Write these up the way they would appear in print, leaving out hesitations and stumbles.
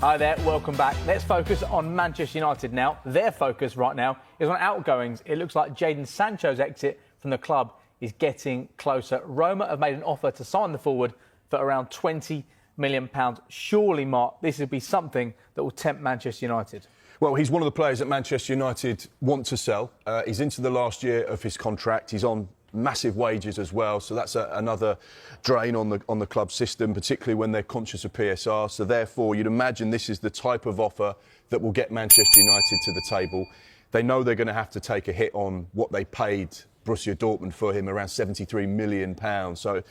Hi there, welcome back. Let's focus on Manchester United now. Their focus right now is on outgoings. It looks like Jadon Sancho's exit from the club is getting closer. Roma have made an offer to sign the forward for around £20 million. Surely, Mark, this would be something that will tempt Manchester United. Well, he's one of the players that Manchester United want to sell. He's into the last year of his contract. He's on massive wages as well, so that's another drain on the club system, particularly when they're conscious of PSR. So therefore, you'd imagine this is the type of offer that will get Manchester United to the table. They know they're going to have to take a hit on what they paid Borussia Dortmund for him, around £73 million. So,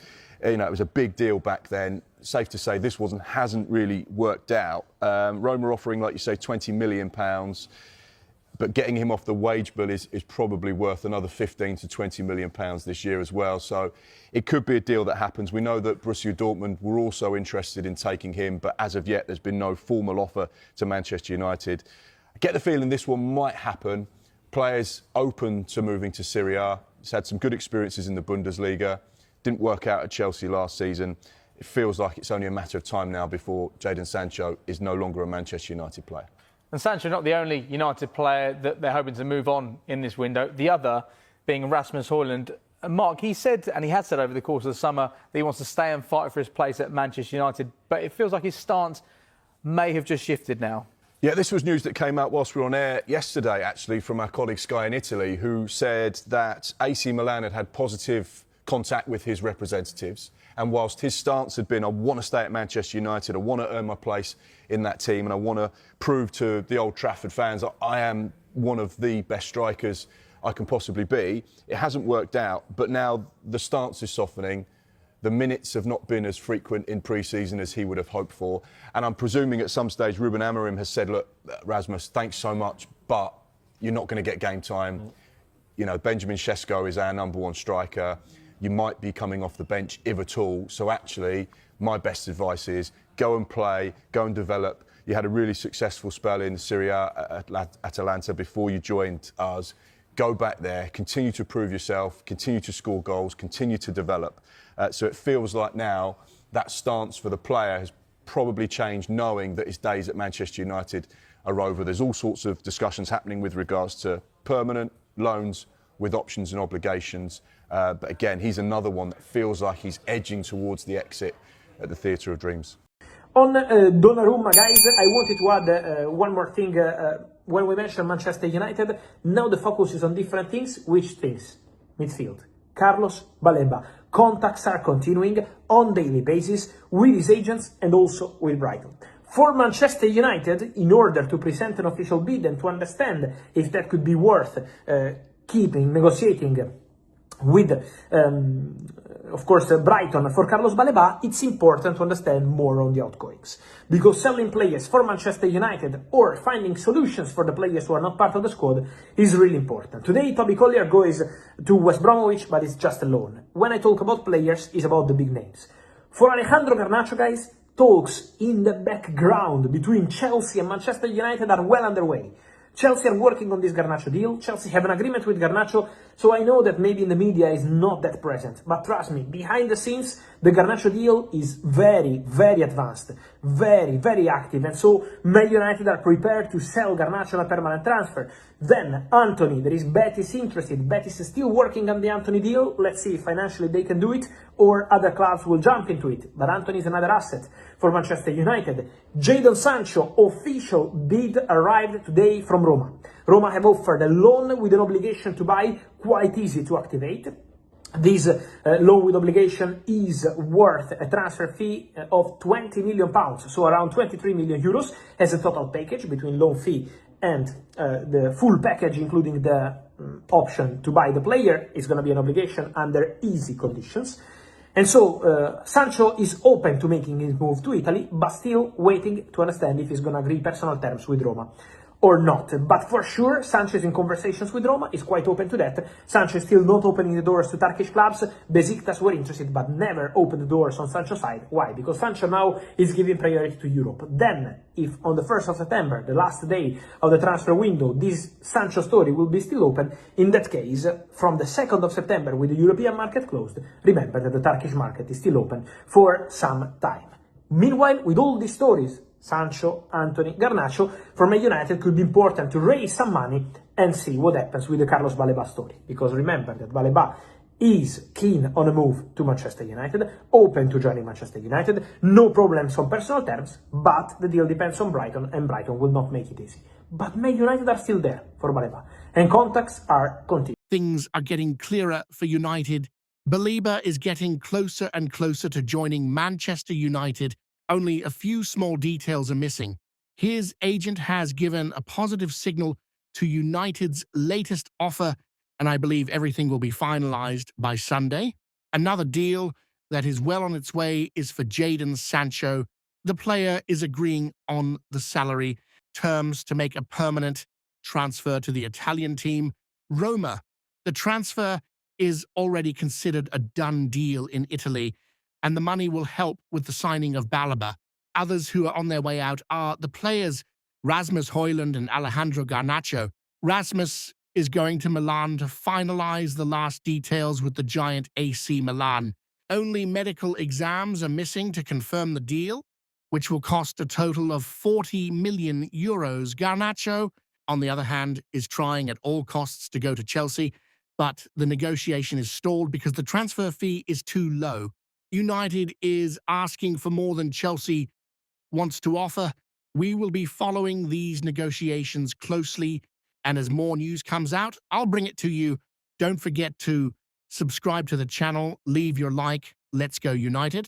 you know, it was a big deal back then. Safe to say this hasn't really worked out. Roma offering, like you say, £20 million. But getting him off the wage bill is probably worth another £15 to £20 million this year as well. So it could be a deal that happens. We know that Borussia Dortmund were also interested in taking him, but as of yet, there's been no formal offer to Manchester United. I get the feeling this one might happen. Players open to moving to Serie A. He's had some good experiences in the Bundesliga. Didn't work out at Chelsea last season. It feels like it's only a matter of time now before Jadon Sancho is no longer a Manchester United player. And Sancho not the only United player that they're hoping to move on in this window. The other being Rasmus Hojlund. Mark, he said, and he had said over the course of the summer, that he wants to stay and fight for his place at Manchester United. But it feels like his stance may have just shifted now. Yeah, this was news that came out whilst we were on air yesterday, actually, from our colleague Sky in Italy, who said that AC Milan had positive contact with his representatives. And whilst his stance had been, I want to stay at Manchester United, I want to earn my place in that team, and I want to prove to the Old Trafford fans that I am one of the best strikers I can possibly be, it hasn't worked out. But now the stance is softening. The minutes have not been as frequent in pre-season as he would have hoped for. And I'm presuming at some stage Ruben Amorim has said, look, Rasmus, thanks so much, but you're not going to get game time. You know, Benjamin Sesko is our number one striker. You might be coming off the bench, if at all. So actually, my best advice is go and play, go and develop. You had a really successful spell in Serie A at Atalanta before you joined us. Go back there, continue to prove yourself, continue to score goals, continue to develop. So it feels like now that stance for the player has probably changed, knowing that his days at Manchester United are over. There's all sorts of discussions happening with regards to permanent loans with options and obligations. But again, he's another one that feels like he's edging towards the exit at the Theatre of Dreams. On Donnarumma, guys, I wanted to add one more thing. When we mentioned Manchester United, now the focus is on different things. Which things? Midfield. Carlos Baleba. Contacts are continuing on daily basis with his agents and also with Brighton. For Manchester United, in order to present an official bid and to understand if that could be worth negotiating with, of course, Brighton for Carlos Baleba, it's important to understand more on the outgoings. Because selling players for Manchester United or finding solutions for the players who are not part of the squad is really important. Today, Toby Collier goes to West Bromwich, but it's just a loan. When I talk about players, it's about the big names. For Alejandro Garnacho, guys, talks in the background between Chelsea and Manchester United are well underway. Chelsea are working on this Garnacho deal. Chelsea have an agreement with Garnacho, so I know that maybe in the media is not that present. But trust me, behind the scenes, the Garnacho deal is very, very advanced, very, very active. And so Man United are prepared to sell Garnacho on a permanent transfer. Then Antony, there is Betis interested. Betis is still working on the Antony deal. Let's see if financially they can do it or other clubs will jump into it. But Antony is another asset for Manchester United. Jadon Sancho, official bid arrived today from Roma. Roma have offered a loan with an obligation to buy, quite easy to activate. This loan with obligation is worth a transfer fee of £20 million, so around 23 million euros as a total package between loan fee and the full package, including the option to buy the player, is going to be an obligation under easy conditions. And so Sancho is open to making his move to Italy, but still waiting to understand if he's going to agree personal terms with Roma or not. But for sure, Sancho is in conversations with Roma, is quite open to that. Sancho is still not opening the doors to Turkish clubs. Besiktas were interested, but never opened the doors on Sancho's side. Why? Because Sancho now is giving priority to Europe. Then, if on the 1st of September, the last day of the transfer window, this Sancho story will be still open, in that case, from the 2nd of September, with the European market closed, remember that the Turkish market is still open for some time. Meanwhile, with all these stories Sancho, Anthony, Garnacho, for Man United could be important to raise some money and see what happens with the Carlos Baleba story. Because remember that Baleba is keen on a move to Manchester United, open to joining Manchester United, no problems on personal terms, but the deal depends on Brighton, and Brighton will not make it easy. But Man United are still there for Baleba, and contacts are continuing. Things are getting clearer for United. Baleba is getting closer and closer to joining Manchester United. Only a few small details are missing. His agent has given a positive signal to United's latest offer, and I believe everything will be finalized by Sunday. Another deal that is well on its way is for Jadon Sancho. The player is agreeing on the salary terms to make a permanent transfer to the Italian team, Roma. The transfer is already considered a done deal in Italy, and the money will help with the signing of Baleba. Others who are on their way out are the players Rasmus Hojlund and Alejandro Garnacho. Rasmus is going to Milan to finalize the last details with the giant AC Milan. Only medical exams are missing to confirm the deal, which will cost a total of 40 million euros. Garnacho, on the other hand, is trying at all costs to go to Chelsea, but the negotiation is stalled because the transfer fee is too low. United is asking for more than Chelsea wants to offer. We will be following these negotiations closely, and as more news comes out, I'll bring it to you. Don't forget to subscribe to the channel, leave your like. Let's go United.